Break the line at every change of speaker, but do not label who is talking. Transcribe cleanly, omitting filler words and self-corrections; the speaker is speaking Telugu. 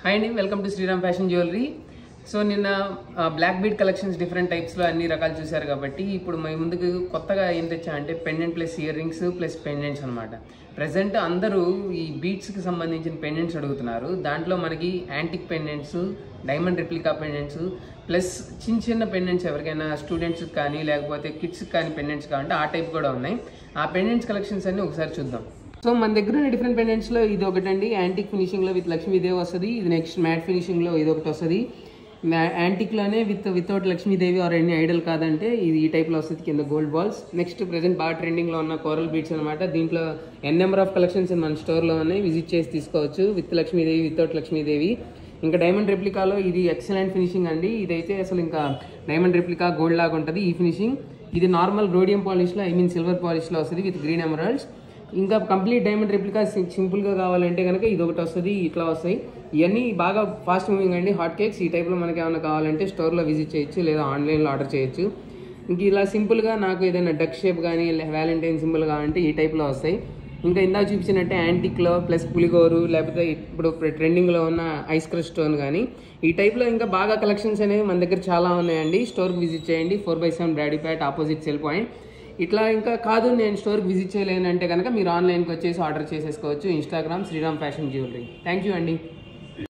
హాయ్ అండి, welcome to Sriram fashion jewellery. So నిన్న బ్లాక్ బీడ్ కలెక్షన్స్ డిఫరెంట్ టైప్స్లో అన్ని రకాలు చూశారు కాబట్టి ఇప్పుడు మీ ముందుకు కొత్తగా ఏం తెచ్చా అంటే pendant plus ear rings plus pendants అనమాట. ప్రజెంట్ అందరూ ఈ బీడ్స్కి సంబంధించిన పెండెంట్స్ అడుగుతున్నారు. దాంట్లో మనకి antique pendants, diamond replica pendants plus చిన్న చిన్న పెండెంట్స్ ఎవరికైనా స్టూడెంట్స్కి కానీ లేకపోతే కిడ్స్కి కానీ పెండెంట్స్ కావాలంటే ఆ టైప్ కూడా ఉన్నాయి. ఆ పెండెంట్స్ కలెక్షన్స్ అన్ని ఒకసారి చూద్దాం. సో మన దగ్గర ఉన్న డిఫరెంట్ పెండెంట్స్లో ఇది ఒకటండి, యాంటిక్ ఫినిషింగ్లో విత్ లక్ష్మీదేవి వస్తుంది. ఇది నెక్స్ట్ మ్యాట్ ఫినిషింగ్లో ఇది ఒకటి వస్తుంది. యాంటిక్లోనే వితౌట్ లక్ష్మీదేవి ఆర్ ఎన్ని ఐడల్ కాదంటే ఇది ఈ టైప్లో వస్తుంది, కింద గోల్డ్ బాల్స్. నెక్స్ట్ ప్రెజెంట్ బాగా ట్రెండింగ్లో ఉన్న కోరల్ బీడ్స్ అనమాట. దీంట్లో ఎన్ నెంబర్ ఆఫ్ కలెక్షన్స్ మన స్టోర్లో ఉన్నాయి, విజిట్ చేసి తీసుకోవచ్చు. With Lakshmidevi, without Lakshmidevi. ఇంకా డైమండ్ రెప్లికాలో ఇది ఎక్సలెంట్ ఫినిషింగ్ అండి. ఇదైతే అసలు ఇంకా డైమండ్ రెప్లికా గోల్డ్ లాగా ఉంటుంది ఈ ఫినిషింగ్. ఇది నార్మల్ రోడియం పాలిష్లో సిల్వర్ పాలిష్లో వస్తుంది విత్ గ్రీన్ ఎమరాల్డ్స్. ఇంకా కంప్లీట్ డైమండ్ రెప్లికా సింపుల్గా కావాలంటే కనుక ఇది ఒకటి వస్తుంది, ఇట్లా వస్తాయి. ఇవన్నీ బాగా ఫాస్ట్ మూవింగ్ అండి, హాట్ కేక్స్. ఈ టైప్లో మనకి ఏమైనా కావాలంటే స్టోర్లో విజిట్ చేయొచ్చు లేదా ఆన్లైన్లో ఆర్డర్ చేయొచ్చు. ఇంక ఇలా సింపుల్గా నాకు ఏదైనా డక్ షేప్ కానీ వ్యాలంటైన్ సింపుల్ కావాలంటే ఈ టైప్లో వస్తాయి. ఇంకా ఇందాక చూపించినట్టే యాంటిక్లో ప్లస్ పులిగోరు, లేకపోతే ఇప్పుడు ట్రెండింగ్లో ఉన్న ఐస్ క్రష్ స్టోన్ కానీ ఈ టైప్లో ఇంకా బాగా కలెక్షన్స్ అనేవి మన దగ్గర చాలా ఉన్నాయండి. స్టోర్కి విజిట్ చేయండి, 4/7 బ్రాడీపేట్ ఆపోజిట్ సెల్ పాయింట్. ఇట్లా ఇంకా కాదు నేను స్టోర్కి విజిట్ చేయలేను అంటే కనుక మీరు ఆన్లైన్కి వచ్చేసి ఆర్డర్ చేసేసుకోవచ్చు. Instagram Sriram fashion jewellery. Thank you అండి.